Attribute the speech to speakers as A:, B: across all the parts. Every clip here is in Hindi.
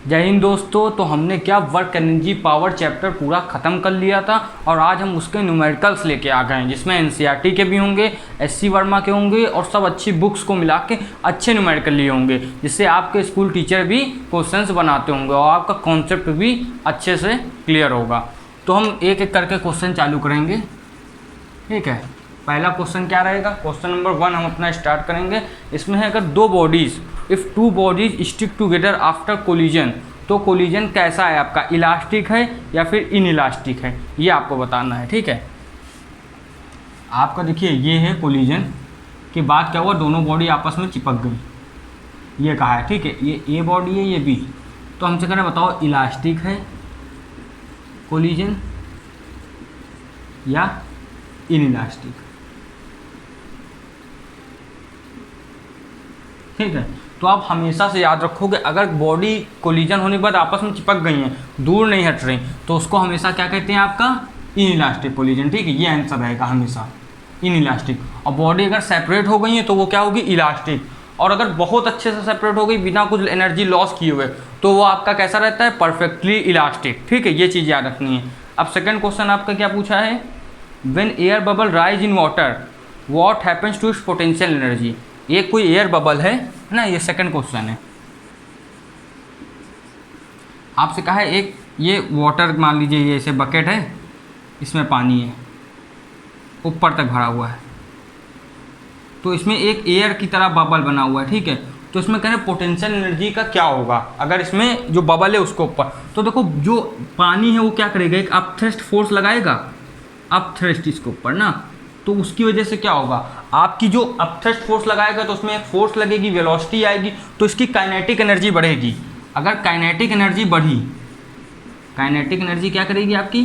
A: जय हिंद दोस्तों। तो हमने क्या वर्क एनर्जी पावर चैप्टर पूरा ख़त्म कर लिया था और आज हम उसके न्यूमेरिकल्स लेके आ गए हैं, जिसमें एनसीईआरटी के भी होंगे, एससी वर्मा के होंगे और सब अच्छी बुक्स को मिला के अच्छे न्यूमेरिकल लिए होंगे, जिससे आपके स्कूल टीचर भी क्वेश्चंस बनाते होंगे और आपका कॉन्सेप्ट भी अच्छे से क्लियर होगा। तो हम एक एक करके क्वेश्चन चालू करेंगे, ठीक है। पहला क्वेश्चन क्या रहेगा? क्वेश्चन नंबर 1 हम अपना स्टार्ट करेंगे। इसमें है, अगर दो bodies, if two bodies stick together after collision, तो कोलिजन कैसा है आपका, इलास्टिक है या फिर इन इलास्टिक है, ये आपको बताना है, ठीक है। आपका देखिए ये है कोलिजन के बाद क्या हुआ, दोनों बॉडी आपस में चिपक गई, ये कहा है, ठीक है। ये ए बॉडी है, ये बी, तो हमसे कहना बताओ इलास्टिक है कोलिजन या इन इलास्टिक, ठीक है। तो आप हमेशा से याद रखोगे, अगर बॉडी कोलिजन होने के बाद आपस में चिपक गई हैं, दूर नहीं हट रही, तो उसको हमेशा क्या कहते हैं, आपका इन इलास्टिक कोलिजन, ठीक है। ये आंसर रहेगा हमेशा इन इलास्टिक। और बॉडी अगर सेपरेट हो गई है तो वो क्या होगी, इलास्टिक। और अगर बहुत अच्छे से सेपरेट हो गई बिना कुछ एनर्जी लॉस किए हुए, तो वो आपका कैसा रहता है, परफेक्टली इलास्टिक, ठीक है। ये चीज़ याद रखनी है। अब सेकेंड क्वेश्चन आपका क्या पूछा है, when air bubble rise in water what happens to its potential energy. ये कोई एयर बबल है ना, ये सेकंड क्वेश्चन है। आपसे कहा है एक ये वाटर, मान लीजिए ये ऐसे बकेट है, इसमें पानी है, ऊपर तक भरा हुआ है, तो इसमें एक एयर की तरह बबल बना हुआ है, ठीक है। तो इसमें कह रहे हैं पोटेंशियल एनर्जी का क्या होगा अगर इसमें जो बबल है उसको ऊपर, तो देखो जो पानी है वो क्या करेगा, एक अपथ्रस्ट फोर्स लगाएगा, अपथ्रस्ट इसके ऊपर ना, तो उसकी वजह से क्या होगा, आपकी जो अपथ्रस्ट फोर्स लगाएगा तो उसमें एक फोर्स लगेगी, वेलोसिटी आएगी, तो इसकी काइनेटिक एनर्जी बढ़ेगी। अगर काइनेटिक एनर्जी बढ़ी, काइनेटिक एनर्जी क्या करेगी आपकी,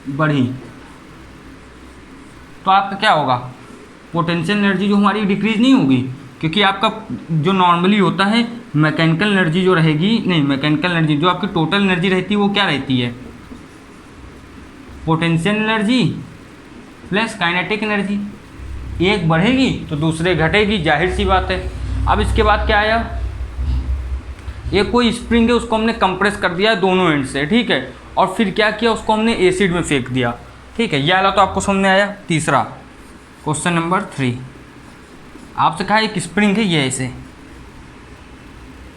A: बढ़ी, तो आपका क्या होगा, पोटेंशियल एनर्जी जो हमारी डिक्रीज नहीं होगी, क्योंकि आपका जो नॉर्मली होता है मैकेनिकल एनर्जी जो रहेगी, नहीं मैकेनिकल एनर्जी जो आपकी टोटल एनर्जी रहती है वो क्या रहती है, potential energy plus kinetic energy. एक बढ़ेगी तो दूसरे घटेगी, जाहिर सी बात है। अब इसके बाद क्या आया, एक कोई स्प्रिंग है उसको हमने कंप्रेस कर दिया दोनों एंड से, ठीक है, और फिर क्या किया, उसको हमने एसिड में फेंक दिया, ठीक है। यह वाला तो आपको समझ में आया। तीसरा क्वेश्चन नंबर 3 आपसे कहा एक स्प्रिंग है ये ऐसे,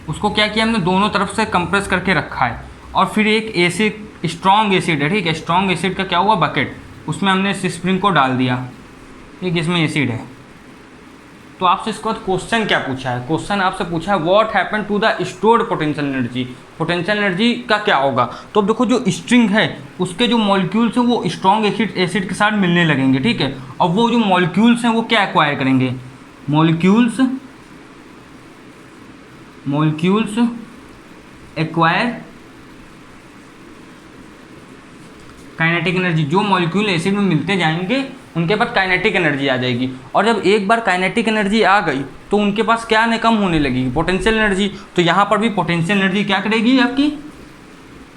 A: उसको क्या किया हमने, दोनों तरफ से कंप्रेस करके रखा है, और फिर एक एसिड, स्ट्रॉन्ग एसिड है, ठीक है, स्ट्रॉन्ग एसिड का क्या हुआ बकेट, उसमें हमने इस स्प्रिंग को डाल दिया, ठीक, इसमें एसिड है। तो आपसे इसके बाद क्वेश्चन क्या पूछा है, क्वेश्चन आपसे पूछा है what happen to the stored potential energy, potential energy का क्या होगा। तो अब देखो जो स्ट्रिंग है उसके जो मॉलिक्यूल्स हैं वो स्ट्रॉन्ग एसिड के साथ मिलने लगेंगे, ठीक है, और वो जो मॉलिक्यूल्स हैं वो क्या एक्वायर करेंगे, मॉलिक्यूल्स एक्वायर काइनेटिक एनर्जी। जो मॉलिक्यूल एसिड में मिलते जाएंगे उनके पास काइनेटिक एनर्जी आ जाएगी, और जब एक बार काइनेटिक एनर्जी आ गई तो उनके पास क्या ने कम होने लगेगी, पोटेंशियल एनर्जी। तो यहाँ पर भी पोटेंशियल एनर्जी क्या करेगी, आपकी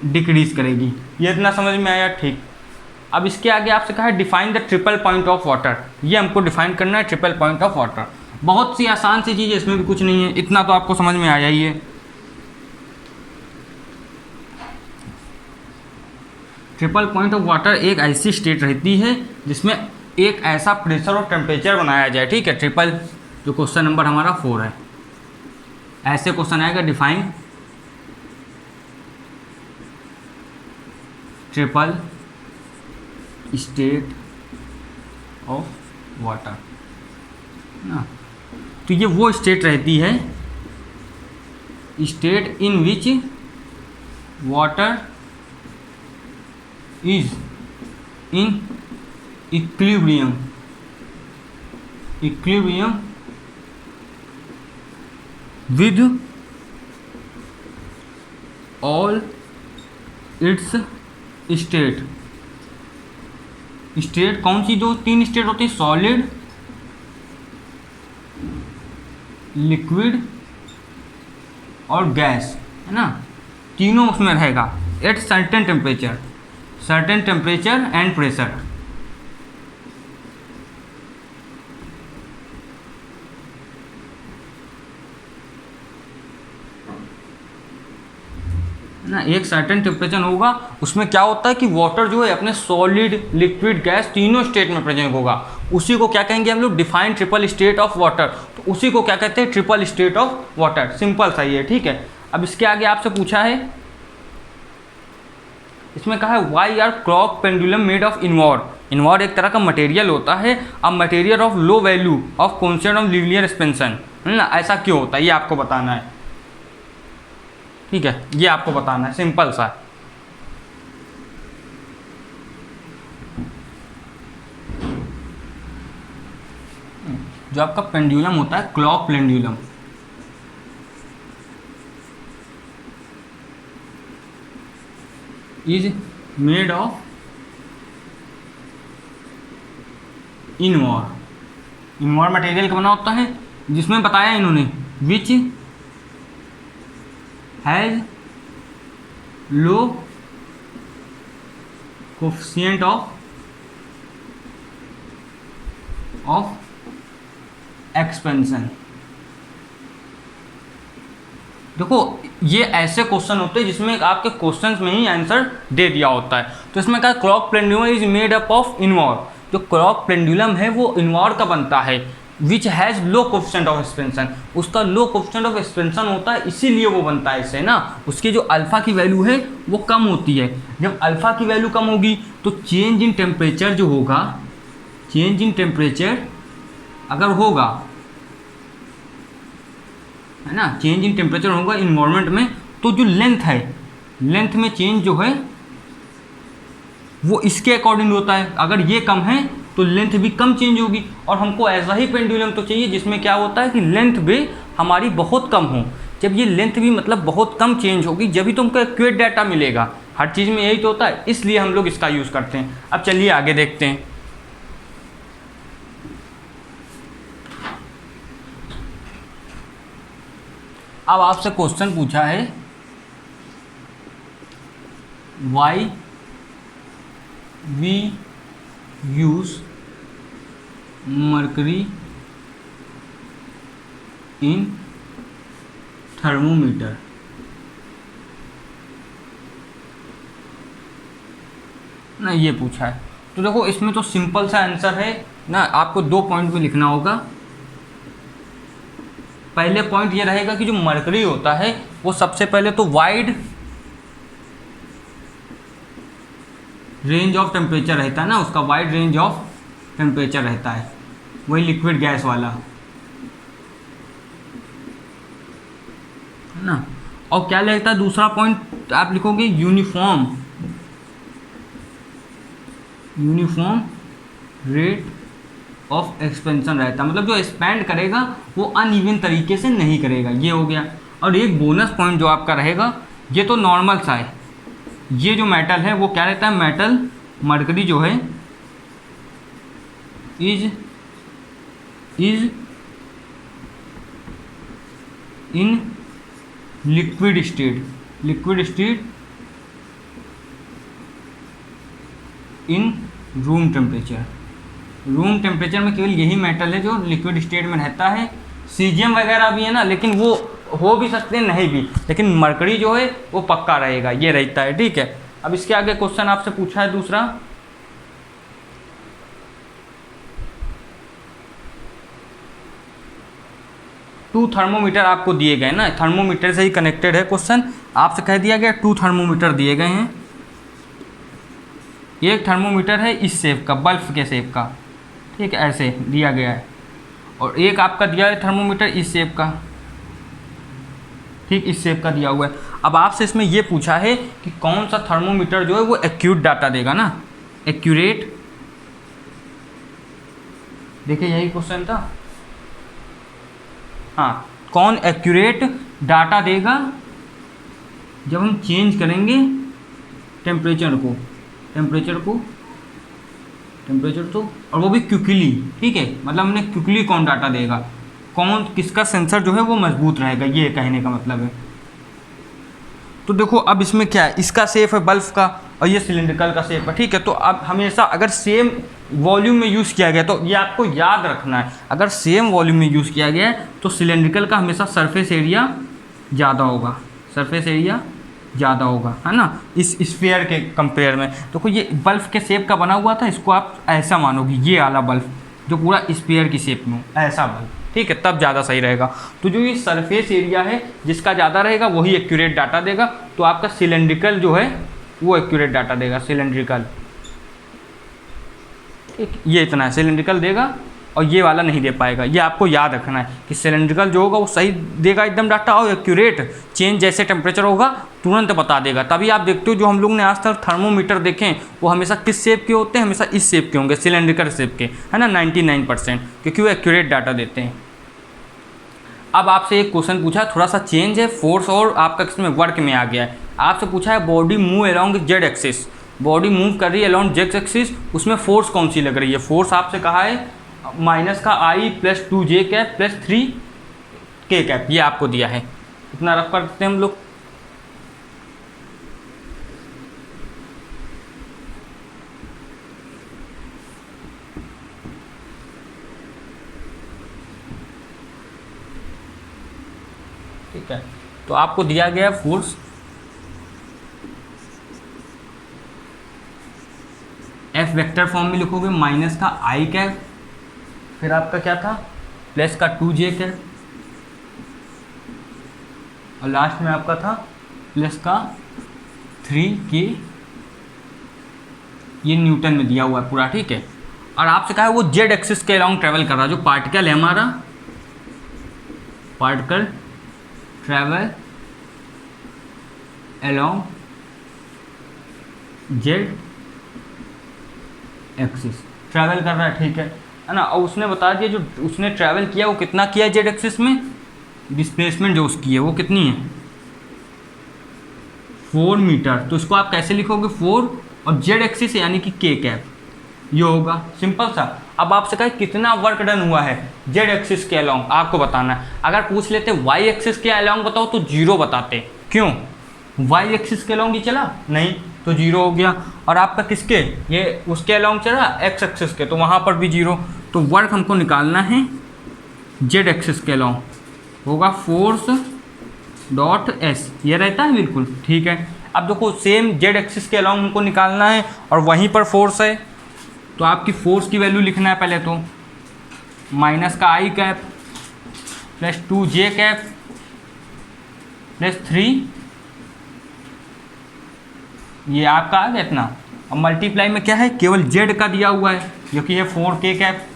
A: डिक्रीज करेगी। ये इतना समझ में आया, ठीक। अब इसके आगे आपसे कहा है define the triple point of water, ये हमको डिफाइन करना है, ट्रिपल पॉइंट ऑफ वाटर। बहुत सी आसान सी चीज़ है, इसमें भी कुछ नहीं है, इतना तो आपको समझ में आया ही है। ट्रिपल पॉइंट ऑफ वाटर एक ऐसी स्टेट रहती है जिसमें एक ऐसा प्रेशर और टेम्परेचर बनाया जाए, ठीक है। ट्रिपल, जो क्वेश्चन नंबर हमारा 4 है, ऐसे क्वेश्चन आएगा, define triple state of water ना। तो ये वो स्टेट रहती है, state in which water is in equilibrium with all its state। State कौन सी, जो 3 स्टेट होती है, सॉलिड, लिक्विड और गैस, है ना, तीनों उसमें रहेगा at certain temperature and pressure. ना, एक सर्टेन टेम्परेचर होगा, उसमें क्या होता है कि वाटर जो है अपने सॉलिड, लिक्विड, गैस तीनों स्टेट में प्रेजेंट होगा। उसी को क्या कहेंगे हम लोग, defined triple state of water. तो उसी को क्या कहते हैं, triple state of water. Simple सा ही है, ठीक है। अब इसके आगे आपसे पूछा है, इसमें कहा है why are clock pendulum made of invar. Invar एक तरह का मटेरियल होता है, अब material of low value of constant of linear expansion, है ना। ऐसा क्यों होता है ये आपको बताना है, ठीक है, ये आपको बताना है, सिंपल सा। जो आपका पेंडुलम होता है, clock pendulum, is made of invar. Invar material का बना होता है, जिसमें बताया इन्होंने which has low coefficient of expansion. देखो ये ऐसे क्वेश्चन होते हैं जिसमें आपके क्वेश्चंस में ही आंसर दे दिया होता है। तो इसमें क्या, clock pendulum is made up of invar. जो क्लॉक पेंडुलम है वो इनवॉर का बनता है, which has low coefficient of expansion. उसका लो कोफिशिएंट ऑफ एक्सपेंशन होता है, इसीलिए वो बनता है इससे ना। उसकी जो अल्फ़ा की वैल्यू है वो कम होती है। जब अल्फ़ा की वैल्यू कम होगी तो चेंज इन टेम्परेचर जो होगा, चेंज इन टेम्परेचर अगर होगा, है ना, चेंज इन टेम्परेचर होगा इन्वायरमेंट में, तो जो लेंथ है, लेंथ में चेंज जो है वो इसके अकॉर्डिंग होता है। अगर ये कम है तो लेंथ भी कम चेंज होगी। और हमको ऐसा ही पेंडुलम तो चाहिए जिसमें क्या होता है कि लेंथ भी हमारी बहुत कम हो। जब ये लेंथ भी मतलब बहुत कम चेंज होगी, जब भी तुमको एक्यूरेट डाटा मिलेगा। हर चीज़ में यही तो होता है, इसलिए हम लोग इसका यूज़ करते हैं। अब चलिए आगे देखते हैं। अब आपसे क्वेश्चन पूछा है, why we use mercury in thermometer. ना ये पूछा है, तो देखो इसमें तो सिंपल सा आंसर है ना। आपको 2 पॉइंट में लिखना होगा। पहले पॉइंट ये रहेगा कि जो मर्करी होता है वो सबसे पहले तो वाइड रेंज ऑफ टेम्परेचर रहता है ना, उसका वाइड रेंज ऑफ टेम्परेचर रहता है, वही लिक्विड गैस वाला, है ना। और क्या लगता है दूसरा पॉइंट, आप लिखोगे यूनिफॉर्म रेट ऑफ एक्सपेंशन रहता है, मतलब जो एक्सपैंड करेगा वो अनइवन तरीके से नहीं करेगा, ये हो गया। और एक बोनस पॉइंट जो आपका रहेगा, ये तो नॉर्मल सा है, ये जो मेटल है वो क्या रहता है, मेटल मर्करी जो है is in liquid state in room temperature में केवल यही मेटल है जो लिक्विड स्टेट में रहता है। सीजियम वगैरह भी है ना, लेकिन वो हो भी सकते हैं नहीं भी, लेकिन मरकरी जो है वो पक्का रहेगा, ये रहता है, ठीक है। अब इसके आगे क्वेश्चन आपसे पूछा है दूसरा, टू थर्मोमीटर आपको दिए गए ना, थर्मोमीटर से ही कनेक्टेड है क्वेश्चन। आपसे कह दिया गया 2 थर्मोमीटर दिए गए हैं। एक थर्मोमीटर है इस शेप का, बल्ब के शेप का, ठीक है, ऐसे दिया गया है। और एक आपका दिया है थर्मोमीटर इस शेप का, ठीक इस शेप का दिया हुआ है। अब आपसे इसमें ये पूछा है कि कौन सा थर्मोमीटर जो है वो एक्यूरेट डाटा देगा ना, एक्यूरेट, देखिए यही क्वेश्चन था, हाँ, कौन एक्यूरेट डाटा देगा जब हम चेंज करेंगे टेम्परेचर तो, और वो भी क्विकली, ठीक है, मतलब हमने क्विकली कौन डाटा देगा, कौन किसका सेंसर जो है वो मजबूत रहेगा, ये कहने का मतलब है। तो देखो अब इसमें क्या है, इसका शेप है बल्ब का और ये सिलिंड्रिकल का शेप है, ठीक है। तो अब हमेशा अगर सेम वॉल्यूम में यूज़ किया गया, तो ये आपको याद रखना है, अगर सेम वॉल्यूम में यूज़ किया गया है तो सिलिंड्रिकल का हमेशा सरफेस एरिया ज़्यादा होगा, सरफेस एरिया ज़्यादा होगा, है ना, इस स्फीयर के कंपेयर में। देखो ये बल्ब के शेप का बना हुआ था, इसको आप ऐसा मानोगे, ये वाला बल्ब जो पूरा स्फीयर की शेप में हो, ऐसा बल्ब, ठीक है, तब ज़्यादा सही रहेगा। तो जो ये सरफेस एरिया है जिसका ज़्यादा रहेगा वही एक्यूरेट डाटा देगा। तो आपका सिलेंड्रिकल जो है वो एक्यूरेट डाटा देगा, सिलेंड्रिकल, ठीक, ये इतना है सिलेंड्रिकल देगा, और ये वाला नहीं दे पाएगा। ये आपको याद रखना है कि सिलेंड्रिकल जो होगा वो सही देगा एकदम डाटा, और एक्यूरेट चेंज जैसे टेम्परेचर होगा तुरंत बता देगा। तभी आप देखते हो जो हम लोग ने आज तक थर्मोमीटर देखे हैं वो हमेशा किस शेप के होते हैं, हमेशा इस शेप के होंगे, सिलेंड्रिकल शेप के, है ना, 99%, क्योंकि वो एक्यूरेट डाटा देते हैं। अब आपसे एक क्वेश्चन पूछा है, थोड़ा सा चेंज है, फोर्स और आपका किसमें वर्क में आ गया है। आपसे पूछा है body move along Z axis, body move कर रही है अलोंग जेड एक्सिस, उसमें फोर्स कौन सी लग रही है। फोर्स आपसे कहा है माइनस का I + 2j cap + 3k cap, ये आपको दिया है। इतना रफ कर देते हैं हम लोग। ठीक है, तो आपको दिया गया फोर्स F वेक्टर फॉर्म में लिखोगे, माइनस का I कैप, फिर आपका क्या था प्लस का 2j कैप, और लास्ट में आपका था प्लस का 3k, ये न्यूटन में दिया हुआ है पूरा, ठीक है। और आपसे कहा है वो जेड एक्सिस के अलोंग ट्रेवल कर रहा है, जो पार्टिकल है हमारा, particle travel along Z axis, travel कर रहा है, ठीक है ना। और उसने बता दिया जो उसने ट्रैवल किया वो कितना किया जेड एक्सिस में, डिस्प्लेसमेंट जो उसकी है वो कितनी है 4 मीटर। तो इसको आप कैसे लिखोगे 4 और जेड एक्सिस यानी कि k कैप, ये होगा, सिंपल सा। अब आपसे कहा कितना वर्क डन हुआ है जेड एक्सिस के अलोंग, आपको बताना है। अगर पूछ लेते वाई एक्सिस के अलोंग बताओ तो 0 बताते, क्यों, वाई एक्सिस के अलोंग ही चला नहीं, तो 0 हो गया। और आपका किसके, ये उसके अलोंग चला एक्स एक्सिस के, तो वहाँ पर भी 0। तो वर्क हमको निकालना है जेड एक्सिस के अलोंग, होगा फोर्स डॉट एस, ये रहता है बिल्कुल, ठीक है। अब देखो सेम जेड एक्सिस के अलोंग हमको निकालना है और वहीं पर फोर्स है, तो आपकी फोर्स की वैल्यू लिखना है पहले तो, माइनस का I कैप + 2j कैप + 3, ये आपका आ गया इतना। अब मल्टीप्लाई में क्या है, केवल जेड का दिया हुआ है जो कि है 4k कैप।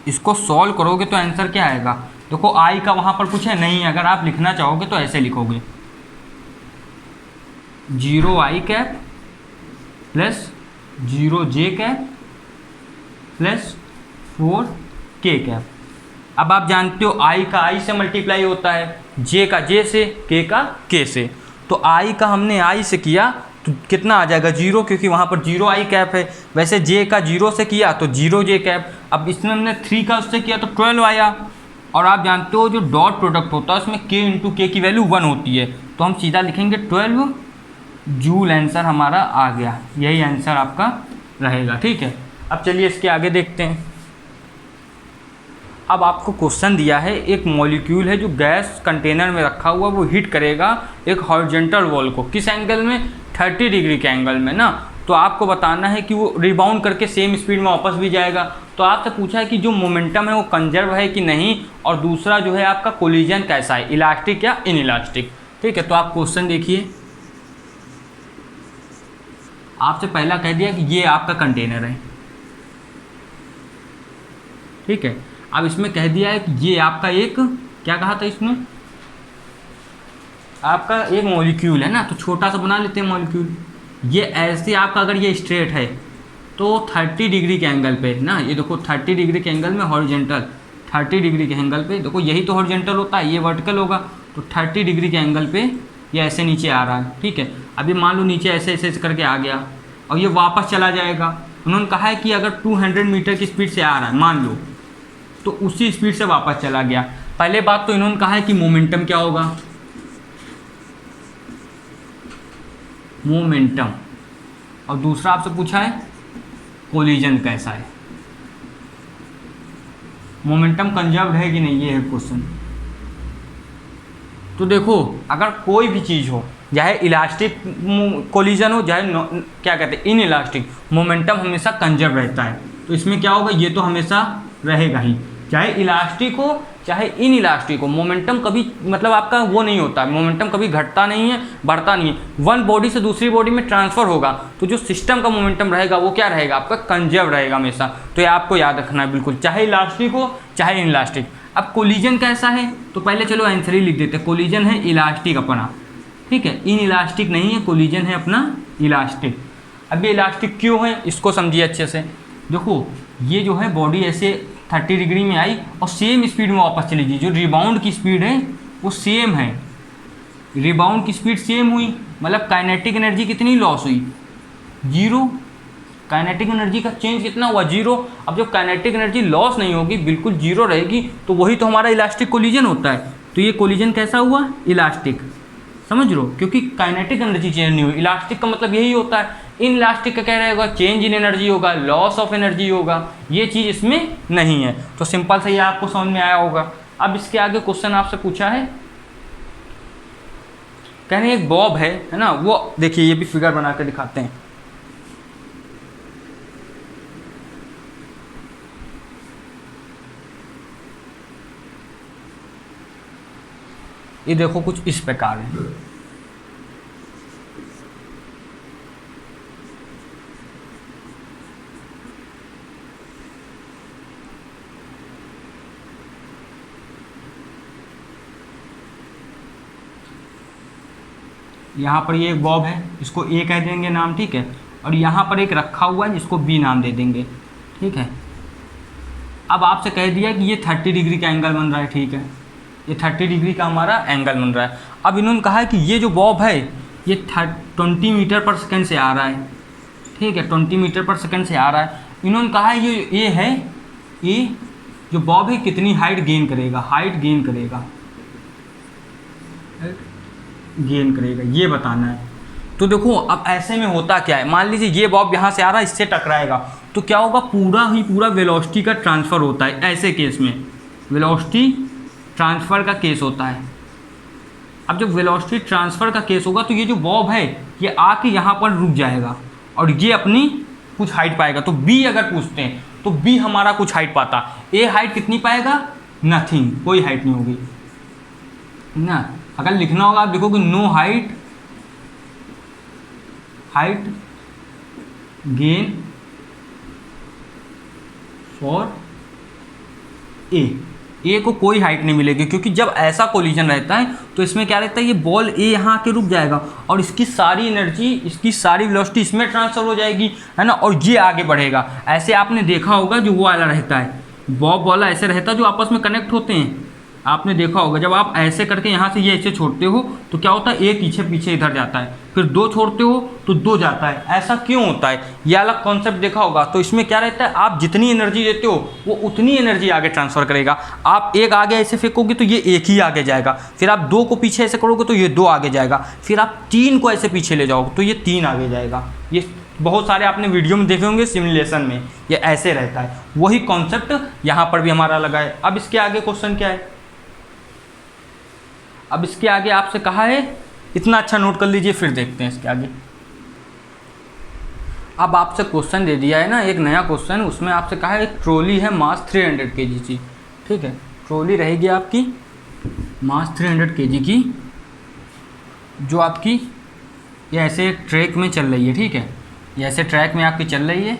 A: इसको सॉल्व करोगे तो आंसर क्या आएगा, देखो I का वहाँ पर कुछ है नहीं, अगर आप लिखना चाहोगे तो ऐसे लिखोगे 0I cap + 0j cap + 4k cap. अब आप जानते हो I का I से मल्टीप्लाई होता है, J का J से, K का K से। तो I का हमने I से किया तो कितना आ जाएगा 0, क्योंकि वहाँ पर 0I कैप है। वैसे J का 0 से किया तो 0j कैप। अब इसमें हमने 3 का उससे किया तो 12 आया। और आप जानते हो जो डॉट प्रोडक्ट होता है उसमें k × k की वैल्यू 1 होती है, तो हम सीधा लिखेंगे 12 जूल। आंसर हमारा आ गया, यही आंसर आपका रहेगा, ठीक है। अब चलिए इसके आगे देखते हैं। अब आपको क्वेश्चन दिया है, एक मॉलिक्यूल है जो गैस कंटेनर में रखा हुआ, वो हीट करेगा एक हॉरिजॉन्टल वॉल को, किस एंगल में, 30 डिग्री के एंगल में ना। तो आपको बताना है कि वो रिबाउंड करके सेम स्पीड में वापस भी जाएगा। तो आपसे पूछा है कि जो मोमेंटम है वो कंजर्व है कि नहीं, और दूसरा जो है आपका कोलिजन कैसा है, इलास्टिक या इनइलास्टिक, ठीक है। तो आप क्वेश्चन देखिए, आपसे पहला कह दिया कि ये आपका कंटेनर है, ठीक है। अब इसमें कह दिया है कि ये आपका एक, क्या कहा था इसमें, आपका एक मॉलिक्यूल है ना, तो छोटा सा बना लेते हैं मॉलिक्यूल। ये ऐसे आपका अगर ये स्ट्रेट है तो 30 डिग्री के एंगल पे ना, ये देखो 30 डिग्री के एंगल में हॉरिजॉन्टल, 30 डिग्री के एंगल पे, देखो यही तो हॉरिजॉन्टल होता है, ये वर्टिकल होगा, तो 30 डिग्री के एंगल पे ये ऐसे नीचे आ रहा है, ठीक है। अभी मान लो नीचे ऐसे ऐसे करके आ गया और ये वापस चला जाएगा। उन्होंने कहा है कि अगर 200 मीटर की स्पीड से आ रहा है मान लो, तो उसी स्पीड से वापस चला गया। पहले बात तो इन्होंने कहा है कि मोमेंटम क्या होगा, मोमेंटम, और दूसरा आपसे पूछा है कोलिजन कैसा है, मोमेंटम कंजर्व्ड है कि नहीं, ये है क्वेश्चन। तो देखो अगर कोई भी चीज़ हो, चाहे इलास्टिक कोलिजन हो, चाहे क्या कहते हैं इन इलास्टिक, मोमेंटम हमेशा कंजर्व रहता है। तो इसमें क्या होगा, ये तो हमेशा रहेगा ही, चाहे इलास्टिक हो चाहे इन इलास्टिक हो, मोमेंटम कभी मतलब आपका वो नहीं होता, मोमेंटम कभी घटता नहीं है, बढ़ता नहीं है। वन बॉडी से दूसरी बॉडी में ट्रांसफर होगा तो जो सिस्टम का मोमेंटम रहेगा वो क्या रहेगा, आपका कंजर्व रहेगा हमेशा। तो ये आपको याद रखना है बिल्कुल, चाहे इलास्टिक हो चाहे इन इलास्टिक। अब कोलिजन कैसा है, तो पहले चलो आंसर ही लिख देते हैं। कोलिजन है इलास्टिक अपना, ठीक है, इन इलास्टिक नहीं है, कोलिजन है अपना इलास्टिक। अब ये इलास्टिक क्यों है इसको समझिए अच्छे से। देखो ये जो है बॉडी ऐसे 30 डिग्री में आई और सेम स्पीड में वापस चली गई। जो रिबाउंड की स्पीड है वो सेम है, रिबाउंड की स्पीड सेम हुई, मतलब काइनेटिक एनर्जी कितनी लॉस हुई, 0। काइनेटिक एनर्जी का चेंज कितना हुआ, 0। अब जब काइनेटिक एनर्जी लॉस नहीं होगी, बिल्कुल 0 रहेगी, तो वही तो हमारा इलास्टिक कोलिजन होता है। तो ये कोलिजन कैसा हुआ, इलास्टिक, समझ लो, क्योंकि काइनेटिक एनर्जी चेंज नहीं हुई। इलास्टिक का मतलब यही होता है। इन इलास्टिक का क्या रहेगा, चेंज इन एनर्जी होगा, लॉस ऑफ एनर्जी होगा, ये चीज़ इसमें नहीं है। तो सिंपल से ये आपको समझ में आया होगा। अब इसके आगे क्वेश्चन आपसे पूछा है, कहने एक बॉब है ना, वो देखिए ये भी फिगर बना के दिखाते हैं। ये देखो कुछ इस प्रकार है, यहाँ पर ये एक बॉब है, इसको ए कह देंगे नाम, ठीक है, और यहाँ पर एक रखा हुआ है जिसको बी नाम दे देंगे, ठीक है। अब आपसे कह दिया कि ये 30 डिग्री का एंगल बन रहा है, ठीक है, ये 30 डिग्री का हमारा एंगल बन रहा है। अब इन्होंने कहा है कि ये जो बॉब है ये 20 मीटर पर सेकेंड से आ रहा है, ठीक है, 20 मीटर पर सेकेंड से आ रहा है। इन्होंने कहा है ये है, ये जो बॉब है कितनी हाइट गेन करेगा, हाइट गेन करेगा, ये बताना है। तो देखो अब ऐसे में होता क्या है, मान लीजिए ये बॉब यहाँ से आ रहा है, इससे टकराएगा तो क्या होगा, पूरा वेलोसिटी का ट्रांसफ़र होता है। ऐसे केस में वेलोसिटी ट्रांसफ़र का केस होता है। अब जब वेलोसिटी ट्रांसफ़र का केस होगा तो ये जो बॉब है ये आके यहाँ पर रुक जाएगा और ये अपनी कुछ हाइट पाएगा। तो बी अगर पूछते हैं तो बी हमारा कुछ हाइट पाता, ए हाइट कितनी पाएगा, नथिंग, कोई हाइट नहीं होगी ना। अगर लिखना होगा आप देखोगे no height gain for A को कोई हाइट नहीं मिलेगी, क्योंकि जब ऐसा कोलिजन रहता है तो इसमें क्या रहता है, ये बॉल ए यहाँ के रुक जाएगा और इसकी सारी एनर्जी, इसकी सारी वेलोसिटी इसमें ट्रांसफर हो जाएगी, है ना, और ये आगे बढ़ेगा। ऐसे आपने देखा होगा जो वो वाला रहता है, बॉब वाला ऐसे रहता है जो आपस में कनेक्ट होते हैं, आपने देखा होगा। जब आप ऐसे करके यहाँ से ये ऐसे छोड़ते हो तो क्या होता है, एक पीछे इधर जाता है, फिर 2 छोड़ते हो तो 2 जाता है। ऐसा क्यों होता है, ये अलग कॉन्सेप्ट देखा होगा। तो इसमें क्या रहता है, आप जितनी एनर्जी देते हो वो उतनी एनर्जी आगे ट्रांसफ़र करेगा। आप एक आगे ऐसे फेंकोगे तो ये एक ही आगे जाएगा, फिर आप 2 को पीछे ऐसे करोगे तो ये 2 आगे जाएगा, फिर आप 3 को ऐसे पीछे ले जाओगे तो ये 3 आगे जाएगा। ये बहुत सारे आपने वीडियो में देखे होंगे सिमुलेशन में, ये ऐसे रहता है। वही कॉन्सेप्ट यहाँ पर भी हमारा लगा है। अब इसके आगे क्वेश्चन क्या है, अब इसके आगे आपसे कहा है, इतना अच्छा नोट कर लीजिए, फिर देखते हैं इसके आगे। अब आपसे क्वेश्चन दे दिया है ना, एक नया क्वेश्चन, उसमें आपसे कहा है एक ट्रॉली है मास 300 kg की, ठीक है, ट्रॉली रहेगी आपकी मास 300 kg की, जो आपकी ये ऐसे ट्रैक में चल रही है, ठीक है, ये ऐसे ट्रैक में आपकी चल रही है,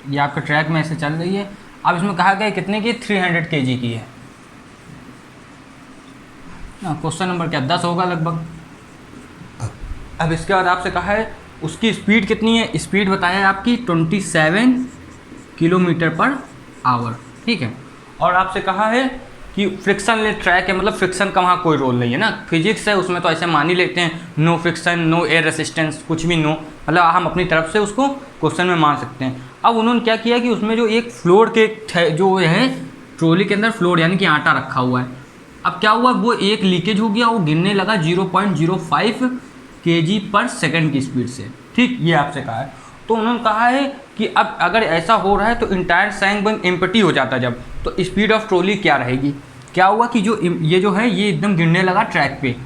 A: ये आपके ट्रैक में ऐसे चल रही है। अब इसमें कहा गया कितने की, 300 kg की है ना। क्वेश्चन नंबर क्या 10 होगा लगभग। अब इसके बाद आपसे कहा है उसकी स्पीड कितनी है, स्पीड बताया है आपकी 27 किलोमीटर पर आवर, ठीक है। और आपसे कहा है कि फ्रिक्शन ले ट्रैक है, मतलब फ्रिक्शन का वहाँ कोई रोल नहीं है ना, फिजिक्स है उसमें तो ऐसे मान ही लेते हैं, no friction, no air resistance, कुछ भी नो, मतलब हम अपनी तरफ से उसको क्वेश्चन में मान सकते हैं। अब उन्होंने क्या किया कि उसमें जो एक फ्लोर के जो है ट्रॉली के अंदर फ्लोर यानी कि आटा रखा हुआ है। अब क्या हुआ, वो एक लीकेज हो गया, वो गिरने लगा 0.05 kg पर सेकंड की स्पीड से, ठीक, ये आपसे कहा है। तो उन्होंने कहा है कि अब अगर ऐसा हो रहा है तो इंटायर सैंक बैंक एम्प्टी हो जाता है जब, तो स्पीड ऑफ ट्रॉली क्या रहेगी। क्या हुआ कि जो ये जो है ये एकदम गिरने लगा ट्रैक पे,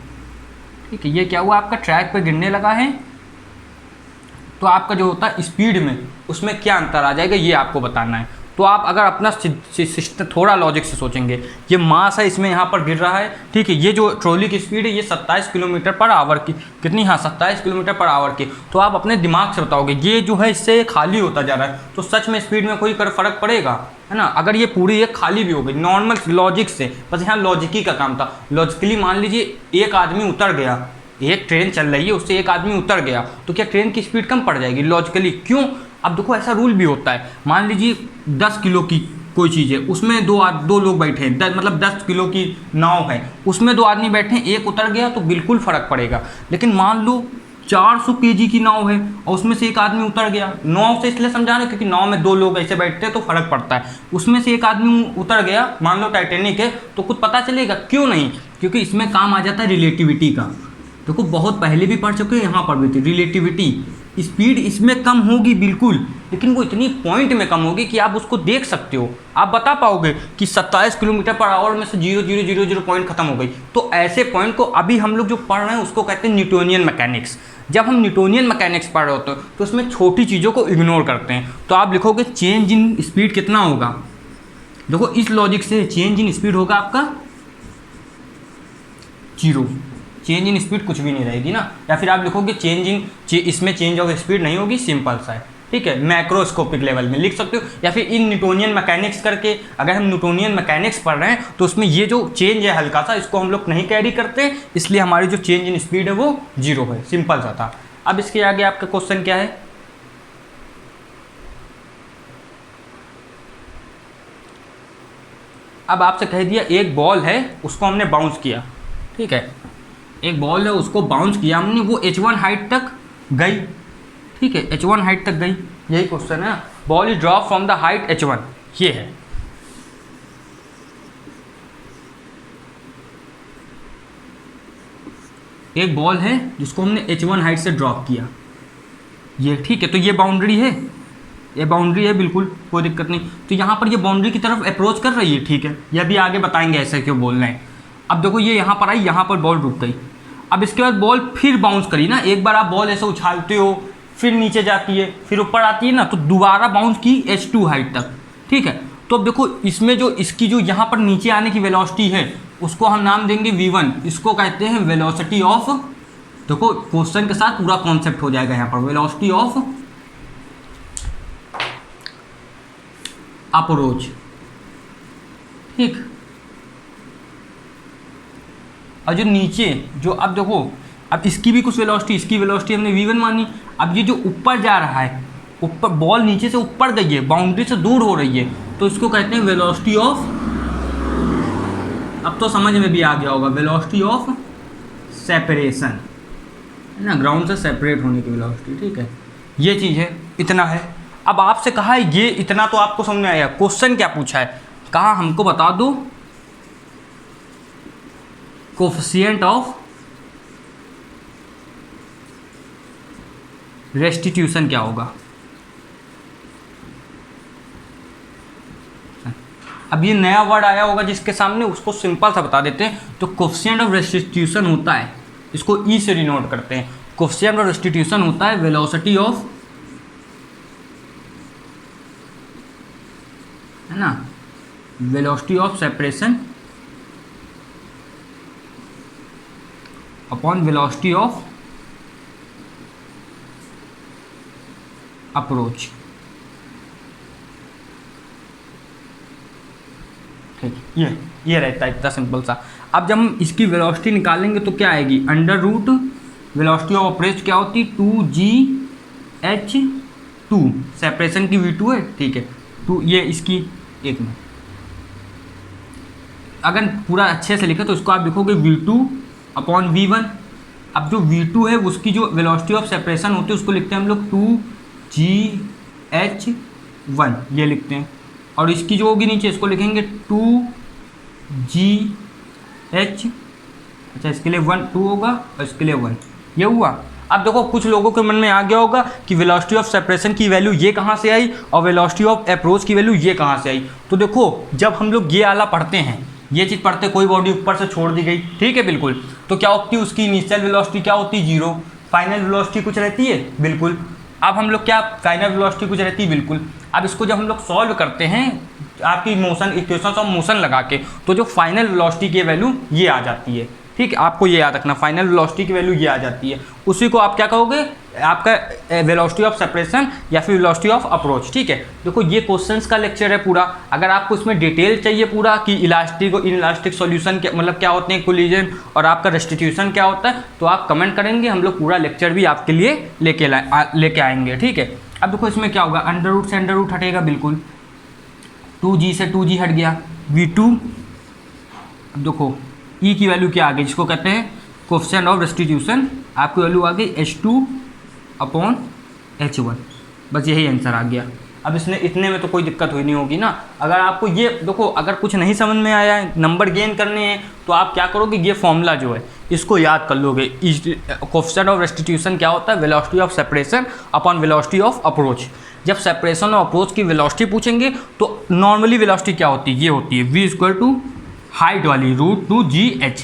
A: ठीक है, ये क्या हुआ आपका ट्रैक पे गिरने लगा है। तो आपका जो होता है स्पीड में उसमें क्या अंतर आ जाएगा ये आपको बताना है। तो आप अगर अपना सिस्टम थोड़ा लॉजिक से सोचेंगे, ये मास है इसमें यहाँ पर गिर रहा है, ठीक है, ये जो ट्रॉली की स्पीड है ये 27 किलोमीटर पर आवर की, कितनी, हाँ 27 किलोमीटर पर आवर की। तो आप अपने दिमाग से बताओगे ये जो है इससे खाली होता जा रहा है, तो सच में स्पीड में कोई फ़र्क पड़ेगा, है ना। अगर ये पूरी एक खाली भी हो गई नॉर्मल लॉजिक से, बस यहाँ लॉजिकी का काम था। लॉजिकली मान लीजिए एक आदमी उतर गया, एक ट्रेन चल रही है उससे एक आदमी उतर गया, तो क्या ट्रेन की स्पीड कम पड़ जाएगी लॉजिकली? क्यों? अब देखो ऐसा रूल भी होता है, मान लीजिए 10 किलो की कोई चीज़ है, उसमें दो लोग बैठे हैं, मतलब 10 किलो की नाव है, उसमें 2 आदमी बैठे हैं, एक उतर गया तो बिल्कुल फ़र्क पड़ेगा। लेकिन मान लो 400 केजी की नाव है और उसमें से एक आदमी उतर गया, नाव से इसलिए समझा रहे क्योंकि नाव में 2 लोग ऐसे बैठते हैं तो फ़र्क पड़ता है, उसमें से एक आदमी उतर गया, मान लो टाइटैनिक है, तो कुछ पता चलेगा? क्यों नहीं? क्योंकि इसमें काम आ जाता है रिलेटिविटी का। देखो बहुत पहले भी पढ़ चुके हैं, यहाँ पर भी थी रिलेटिविटी। स्पीड इसमें कम होगी बिल्कुल, लेकिन वो इतनी पॉइंट में कम होगी कि आप उसको देख सकते हो, आप बता पाओगे कि 27 किलोमीटर पर आवर में से 0.000 पॉइंट खत्म हो गई। तो ऐसे पॉइंट को अभी हम लोग जो पढ़ रहे हैं उसको कहते हैं न्यूटोनियन मैकेनिक्स। जब हम न्यूटोनियन मैकेनिक्स पढ़ रहे होते हैं तो उसमें छोटी चीज़ों को इग्नोर करते हैं। तो आप लिखोगे चेंज इन स्पीड कितना होगा, देखो इस लॉजिक से चेंज इन स्पीड होगा आपका 0, चेंज इन स्पीड कुछ भी नहीं रहेगी ना। या फिर आप लिखोगे इसमें चेंज ऑफ स्पीड नहीं होगी, सिंपल सा है, ठीक है, मैक्रोस्कोपिक लेवल में लिख सकते हो। या फिर इन न्यूटोनियन मैकेनिक्स करके, अगर हम न्यूटोनियन मैकेनिक्स पढ़ रहे हैं तो उसमें ये जो चेंज है हल्का सा, इसको हम लोग नहीं कैरी करते, इसलिए हमारी जो चेंज इन स्पीड है वो 0 है, सिंपल सा था। अब इसके आगे आपका क्वेश्चन क्या है, अब आपसे कह दिया एक बॉल है उसको हमने बाउंस किया, ठीक है, एक बॉल है उसको बाउंस किया हमने, वो h1 हाइट तक गई, ठीक है, h1 हाइट तक गई, यही क्वेश्चन है। Ball is drop from the height h1, ये है। एक बॉल है जिसको हमने h1 हाइट से ड्रॉप किया, ये ठीक है, तो ये बाउंड्री है, ये बाउंड्री है, बिल्कुल कोई दिक्कत नहीं। तो यहाँ पर ये बाउंड्री की तरफ अप्रोच कर रही है, ठीक है, यह भी आगे बताएंगे ऐसे क्यों बोल रहे हैं। अब देखो ये यहाँ पर आई, यहाँ पर बॉल रुक गई, अब इसके बाद बॉल फिर बाउंस करी ना, एक बार आप बॉल ऐसे उछालते हो फिर नीचे जाती है फिर ऊपर आती है ना, तो दोबारा बाउंस की h2 हाइट तक, ठीक है। तो अब देखो इसमें जो इसकी जो यहाँ पर नीचे आने की वेलोसिटी है उसको हम नाम देंगे v1, इसको कहते हैं वेलोसिटी ऑफ, देखो क्वेश्चन के साथ पूरा कॉन्सेप्ट हो जाएगा यहाँ पर, वेलोसिटी ऑफ अप्रोच, ठीक। और जो नीचे जो, अब देखो अब इसकी भी कुछ वेलोसिटी, इसकी वेलोसिटी हमने v1 मानी, अब ये जो ऊपर जा रहा है, ऊपर बॉल नीचे से ऊपर गई है, बाउंड्री से दूर हो रही है, तो इसको कहते हैं वेलोसिटी ऑफ, अब तो समझ में भी आ गया होगा, वेलोसिटी ऑफ सेपरेशन, है ना, ग्राउंड से सेपरेट होने की वेलोसिटी, ठीक है, ये चीज़ है, इतना है। अब आपसे कहा है ये इतना तो आपको समझ में आया, क्वेश्चन क्या पूछा है, कहा हमको बता दो कोफिशिएंट ऑफ रेस्टिट्यूशन क्या होगा। अब ये नया वर्ड आया होगा जिसके सामने, उसको सिंपल सा बता देते हैं। तो कोफिशिएंट ऑफ रेस्टिट्यूशन होता है, इसको ई से डिनोट करते हैं, कोफिशिएंट ऑफ रेस्टिट्यूशन होता है वेलोसिटी ऑफ, है ना, velocity of separation upon velocity of approach, ठीक, ये रहता है इतना सिंपल सा। अब जब हम इसकी वेलोसिटी निकालेंगे तो क्या आएगी, under root velocity of approach क्या होती है 2gh2, सेपरेशन की v2 है, ठीक है, 2 ये इसकी एक में, अगर पूरा अच्छे से लिखे तो इसको आप लिखोगे v2 अपॉन v1। अब जो v2 है उसकी जो वेलोसिटी ऑफ सेपरेशन होती है उसको लिखते हैं हम लोग 2gh1, ये लिखते हैं, और इसकी जो होगी नीचे इसको लिखेंगे 2gh, अच्छा इसके लिए 2 होगा और इसके लिए 1, ये हुआ। अब देखो कुछ लोगों के मन में आ गया होगा कि वेलोसिटी ऑफ सेपरेशन की वैल्यू ये कहाँ से आई और वेलोसिटी ऑफ अप्रोच की वैल्यू ये कहाँ से आई। तो देखो जब हम लोग ये वाला पढ़ते हैं, ये चीज़ पढ़ते कोई बॉडी ऊपर से छोड़ दी गई, ठीक है बिल्कुल, तो क्या होती है उसकी इनिशियल वेलोसिटी क्या होती है 0, फाइनल वेलोसिटी कुछ रहती है बिल्कुल। अब हम लोग क्या फाइनल वेलोसिटी कुछ रहती है बिल्कुल। अब इसको जब हम लोग सॉल्व करते हैं आपकी मोशन इक्वेशन ऑफ मोशन लगा के, तो जो फाइनल वेलोसिटी की वैल्यू ये आ जाती है, ठीक है, आपको ये याद रखना फाइनल वेलोसिटी की वैल्यू ये आ जाती है। उसी को आप क्या कहोगे, आपका वेलोसिटी ऑफ सेपरेशन या फिर वेलोसिटी ऑफ अप्रोच, ठीक है। देखो ये क्वेश्चंस का लेक्चर है पूरा, अगर आपको इसमें डिटेल चाहिए पूरा कि इलास्टिक और इनइलास्टिक सॉल्यूशन मतलब क्या होते हैं, कोलिजन और आपका रेस्टिट्यूशन क्या होता है, तो आप कमेंट करेंगे, हम लोग पूरा लेक्चर भी आपके लिए लेके आएंगे, ठीक है। अब देखो इसमें क्या होगा, अंडर रूट से अंडर रूट हटेगा बिल्कुल, 2g से 2g हट गया, v2। अब देखो ई की वैल्यू क्या आ गई, जिसको कहते हैं कोएफिशिएंट ऑफ रेस्टिट्यूशन, आपकी वैल्यू आ गई H2/H1, बस यही आंसर आ गया। अब इतने में तो कोई दिक्कत हुई नहीं होगी ना। अगर आपको ये देखो, अगर कुछ नहीं समझ में आया है, नंबर गेन करने हैं, तो आप क्या करोगे, ये फॉर्मूला जो है इसको याद कर लोगे। कोएफिशिएंट ऑफ रेस्टिट्यूशन क्या होता है, velocity of separation upon velocity of approach. जब सेपरेशन और अप्रोच की वेलोसिटी पूछेंगे तो नॉर्मली वेलोसिटी क्या होती है, ये होती है v = हाइट वाली √2gh,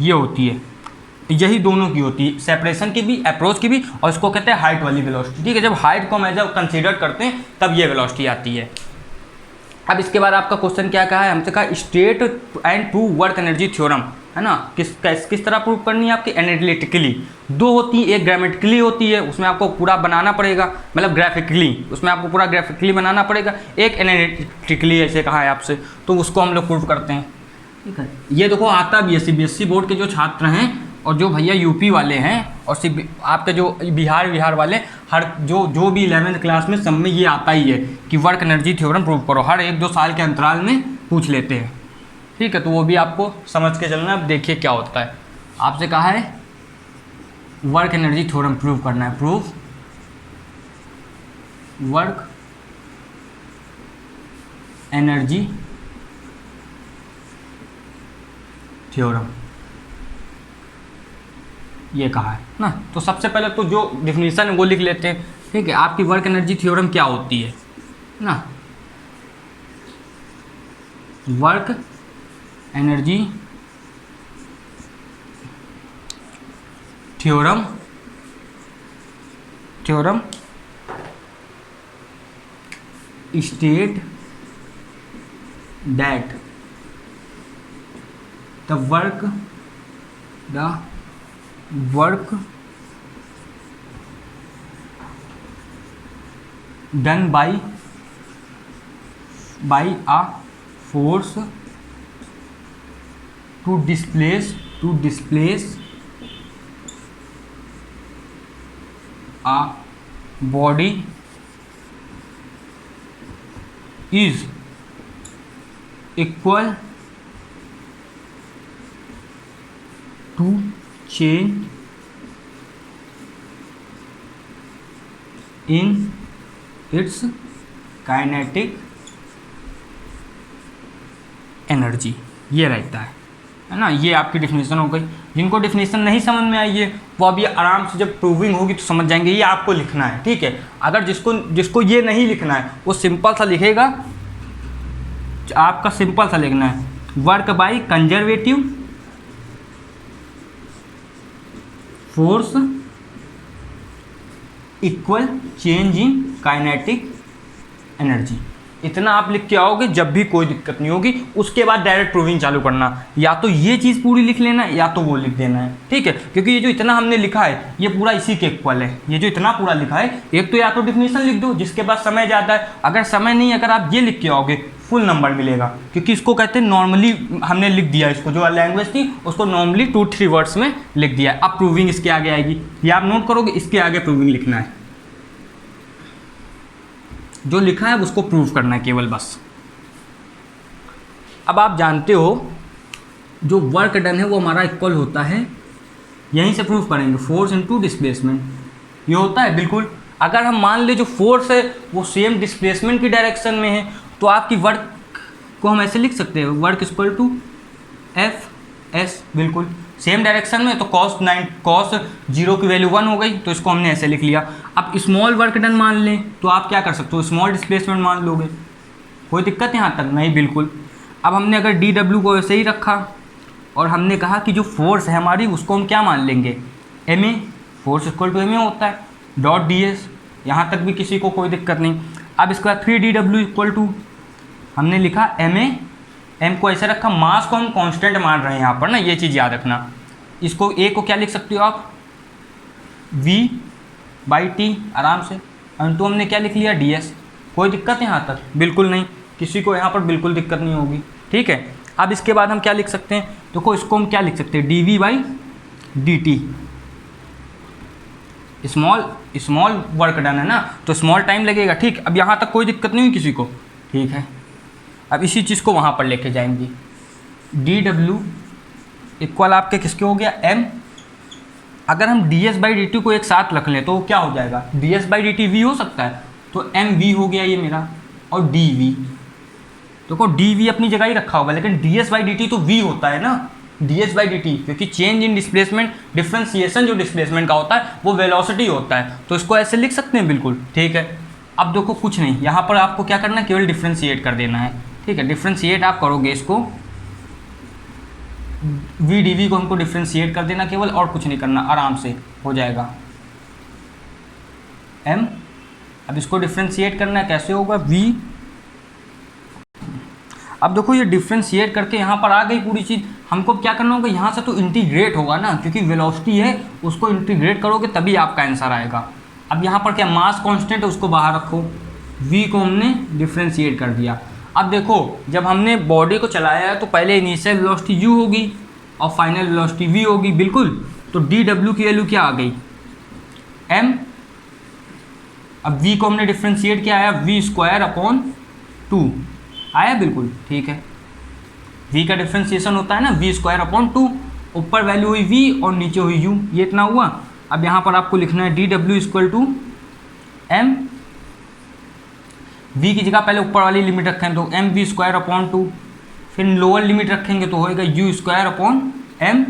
A: ये होती है, यही दोनों की होती है, सेपरेशन की भी अप्रोच की भी, और इसको कहते हैं हाइट वाली वेलोसिटी, ठीक है। जब हाइट को हम एज कंसीडर करते हैं तब ये वेलोसिटी आती है। अब इसके बाद आपका क्वेश्चन क्या कहा है, हमसे कहा state and prove work energy theorem, है ना। किस तरह प्रूव करनी है, आपकी एनालिटिकली। दो होती है, एक ग्रामेटिकली होती है, उसमें आपको पूरा बनाना पड़ेगा, मतलब ग्राफिकली, उसमें आपको पूरा ग्राफिकली बनाना पड़ेगा। एक एनालिटिकली ऐसे कहा है आपसे, तो उसको हम लोग प्रूव करते हैं, ठीक है। ये देखो आता भी है, CBSE बोर्ड के जो छात्र हैं और जो भैया यूपी वाले हैं और आपके जो बिहार वाले, हर जो भी 11th क्लास में सब में ये आता ही है कि वर्क एनर्जी थ्योरम प्रूव करो, हर 1-2 साल के अंतराल में पूछ लेते हैं, ठीक है। तो वो भी आपको समझ के चलना। अब देखिए क्या होता है, आपसे कहा है वर्क एनर्जी थ्योरम प्रूव करना है, प्रूव वर्क एनर्जी थ्योरम, ये कहा है ना। तो सबसे पहले तो जो डिफिनीशन है वो लिख लेते हैं, ठीक है। आपकी वर्क एनर्जी थ्योरम क्या होती है ना, work energy theorem state that the work done by a force to displace a body is equal to change in its kinetic energy, ये रहता है ना। ये आपकी डिफिनीशन हो गई। जिनको डिफिनीशन नहीं समझ में आई है वो अभी आराम से जब प्रूविंग होगी तो समझ जाएंगे। ये आपको लिखना है, ठीक है। अगर जिसको ये नहीं लिखना है वो सिंपल सा लिखेगा, आपका सिंपल सा लिखना है work by conservative force equal change in kinetic energy. इतना आप लिख के आओगे, जब भी कोई दिक्कत नहीं होगी। उसके बाद डायरेक्ट प्रूविंग चालू करना, या तो ये चीज़ पूरी लिख लेना या तो वो लिख देना है, ठीक है। क्योंकि ये जो इतना हमने लिखा है ये पूरा इसी के इक्वल है। ये जो इतना पूरा लिखा है, एक तो या तो डिफिनीशन लिख दो जिसके पास समय ज़्यादा है, अगर समय नहीं, अगर आप ये लिख के आओगे फुल नंबर मिलेगा। क्योंकि इसको कहते हैं नॉर्मली हमने लिख दिया, इसको जो लैंग्वेज थी उसको नॉर्मली 2-3 वर्ड्स में लिख दिया। अब प्रूविंग इसके आगे आएगी, ये आप नोट करोगे, इसके आगे प्रूविंग लिखना है। जो लिखा है उसको प्रूव करना है केवल, बस। अब आप जानते हो जो वर्क डन है वो हमारा इक्वल होता है, यहीं से प्रूव करेंगे, फोर्स इनटू डिस्प्लेसमेंट। ये होता है बिल्कुल। अगर हम मान ले जो फोर्स है वो सेम डिस्प्लेसमेंट की डायरेक्शन में है, तो आपकी वर्क को हम ऐसे लिख सकते हैं, वर्क इक्वल टू F/S, बिल्कुल सेम डायरेक्शन में। तो cos 0 की वैल्यू 1 हो गई, तो इसको हमने ऐसे लिख लिया। अब स्मॉल वर्क डन मान लें तो आप क्या कर सकते हो, स्मॉल डिस्प्लेसमेंट मान लोगे। कोई दिक्कत यहाँ तक नहीं, बिल्कुल। अब हमने अगर डी डब्ल्यू को ऐसे ही रखा और हमने कहा कि जो फोर्स है हमारी उसको हम क्या मान लेंगे, M A, force equal to M A होता है, डॉट डी एस, यहाँ तक भी किसी को कोई दिक्कत नहीं। अब इसके बाद 3 इक्वल टू हमने लिखा एम ए, एम को ऐसे रखा, मास को हम कांस्टेंट मान रहे हैं यहाँ पर ना, ये चीज़ याद रखना। इसको ए को क्या लिख सकते हो आप, वी बाई टी आराम से, अंटू हमने क्या लिख लिया, डी एस। कोई दिक्कत है यहाँ तक, बिल्कुल नहीं, किसी को यहाँ पर बिल्कुल दिक्कत नहीं होगी, ठीक है। अब इसके बाद हम क्या लिख सकते हैं, देखो इसको हम क्या लिख सकते हैं, D V by D T, small work done है ना, तो स्मॉल टाइम लगेगा, ठीक। अब यहाँ तक कोई दिक्कत नहीं हुई किसी को, ठीक है। अब इसी चीज़ को वहाँ पर लेके जाएंगे, डी डब्ल्यू इक्वल आपके किसके हो गया, एम। अगर हम D S by D T को एक साथ रख लें तो क्या हो जाएगा, D S by D T V हो सकता है, तो एम वी हो गया ये मेरा, और डी वी, देखो डी वी अपनी जगह ही रखा होगा, लेकिन D S by D T तो वी होता है ना, D S by D T, क्योंकि चेंज इन डिस्प्लेसमेंट, डिफ्रेंसिएशन जो डिस्प्लेसमेंट का होता है वो वेलोसिटी होता है, तो इसको ऐसे लिख सकते हैं बिल्कुल, ठीक है। अब देखो कुछ नहीं, यहाँ पर आपको क्या करना है, केवल डिफ्रेंशिएट कर देना है, ठीक है। डिफ्रेंशिएट आप करोगे इसको, वी डी वी को हमको डिफ्रेंशिएट कर देना केवल, और कुछ नहीं करना, आराम से हो जाएगा एम। अब इसको डिफ्रेंशिएट करना है, कैसे होगा, वी। अब देखो ये डिफ्रेंशिएट करके यहाँ पर आ गई पूरी चीज़, हमको क्या करना होगा, यहाँ से तो इंटीग्रेट होगा ना, क्योंकि वेलोसिटी है, उसको इंटीग्रेट करोगे तभी आपका आंसर आएगा। अब यहाँ पर क्या मास कांस्टेंट है, उसको बाहर रखो, v को हमने डिफ्रेंशिएट कर दिया। अब देखो जब हमने बॉडी को चलाया है तो पहले इनिशियल वेलोसिटी u होगी और फाइनल वेलोसिटी v होगी, बिल्कुल। तो डी डब्ल्यू की वैल्यू क्या आ गई, m। अब v को हमने डिफ्रेंशिएट किया आया, v स्क्वायर अपॉन 2 आया, बिल्कुल ठीक है। v का डिफ्रेंशिएशन होता है ना, v स्क्वायर अपॉन 2, ऊपर वैल्यू हुई v और नीचे हुई u, ये इतना हुआ। अब यहाँ पर आपको लिखना है D W equal to M, v की जगह पहले ऊपर वाली लिमिट रखें तो एम वी स्क्वायर अपॉन 2, फिर लोअर लिमिट रखेंगे तो होएगा u square upon M,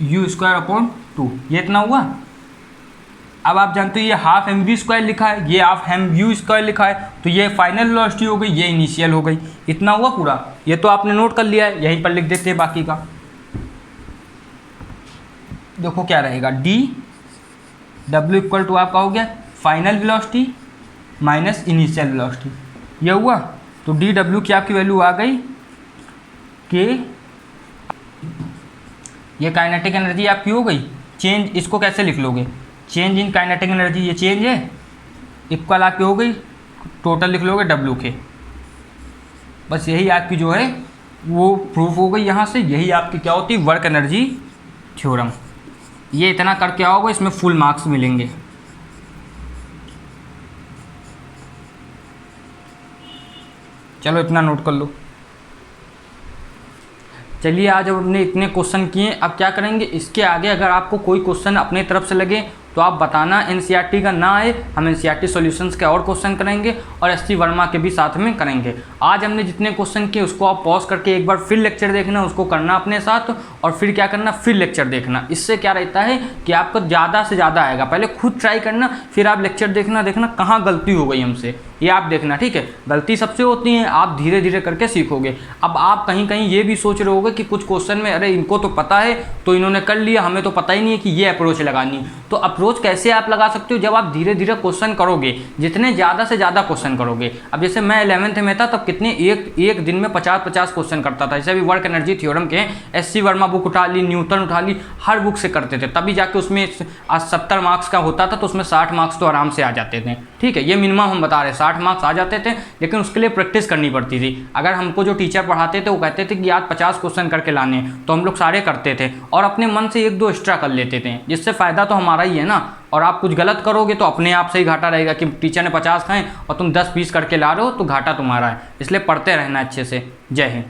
A: u square upon 2, ये इतना हुआ। अब आप जानते हो ये हाफ एम वी स्क्वायर लिखा है, ये हाफ एम यू स्क्वायर लिखा है, तो ये फाइनल वेलोसिटी हो गई, ये इनिशियल हो गई, इतना हुआ पूरा। ये तो आपने नोट कर लिया है, यहीं पर लिख देते हैं बाकी का। देखो क्या रहेगा, डी डब्ल्यू इक्वल टू आपका हो गया final velocity minus initial velocity, ये हुआ। तो डी डब्ल्यू की आपकी वैल्यू आ गई के, ये काइनेटिक एनर्जी आपकी हो गई। चेंज इसको कैसे लिख लोगे, चेंज इन काइनेटिक एनर्जी, ये चेंज है, इक्वल आपकी हो गई, टोटल लिख लोगे डब्ल्यू के, बस यही आपकी जो है वो प्रूफ हो गई। यहाँ से यही आपकी क्या होती है, वर्क एनर्जी थ्योरम। ये इतना करके आओगे, इसमें फुल मार्क्स मिलेंगे। चलो इतना नोट कर लो। चलिए आज अब हमने इतने क्वेश्चन किए, अब क्या करेंगे, इसके आगे अगर आपको कोई क्वेश्चन अपने तरफ से लगे तो आप बताना, एनसीईआरटी का ना आए, हम एनसीईआरटी सॉल्यूशंस के और क्वेश्चन करेंगे और एससी वर्मा के भी साथ में करेंगे। आज हमने जितने क्वेश्चन किए उसको आप पॉज करके एक बार फिर लेक्चर देखना, उसको करना अपने साथ, और फिर क्या करना, फिर लेक्चर देखना। इससे क्या रहता है कि आपको ज़्यादा से ज़्यादा आएगा। पहले खुद ट्राई करना, फिर आप लेक्चर देखना कहाँ गलती हो गई हमसे, ये आप देखना, ठीक है। गलती सबसे होती है, आप धीरे धीरे करके सीखोगे। अब आप कहीं कहीं ये भी सोच रहे होगे कि कुछ क्वेश्चन में अरे इनको तो पता है तो इन्होंने कर लिया, हमें तो पता ही नहीं है कि ये अप्रोच लगानी। तो अप्रोच कैसे आप लगा सकते हो, जब आप धीरे धीरे क्वेश्चन करोगे, जितने ज़्यादा से ज़्यादा क्वेश्चन करोगे। अब जैसे मैं 11th में था तब कितने एक दिन में 50-50 क्वेश्चन करता था। जैसे अभी वर्क एनर्जी थ्योरम के एससी वर्मा बुक उठा ली, न्यूटन उठा ली, हर बुक से करते थे, तभी जाके उसमें 70 मार्क्स का होता था, तो उसमें 60 मार्क्स तो आराम से आ जाते थे, ठीक है। ये मिनिमम हम बता रहे हैं, 60 मार्क्स आ जाते थे, लेकिन उसके लिए प्रैक्टिस करनी पड़ती थी। अगर हमको जो टीचर पढ़ाते थे वो कहते थे कि आज 50 क्वेश्चन करके लाने, तो हम लोग सारे करते थे और अपने मन से 1-2 एक्स्ट्रा कर लेते थे, जिससे फ़ायदा तो हमारा ही है ना। और आप कुछ गलत करोगे तो अपने आप से ही घाटा रहेगा कि टीचर ने 50 खाएं और तुम 10-20 करके ला रहे हो, तो घाटा तुम्हारा है। इसलिए पढ़ते रहना अच्छे से। जय हिंद।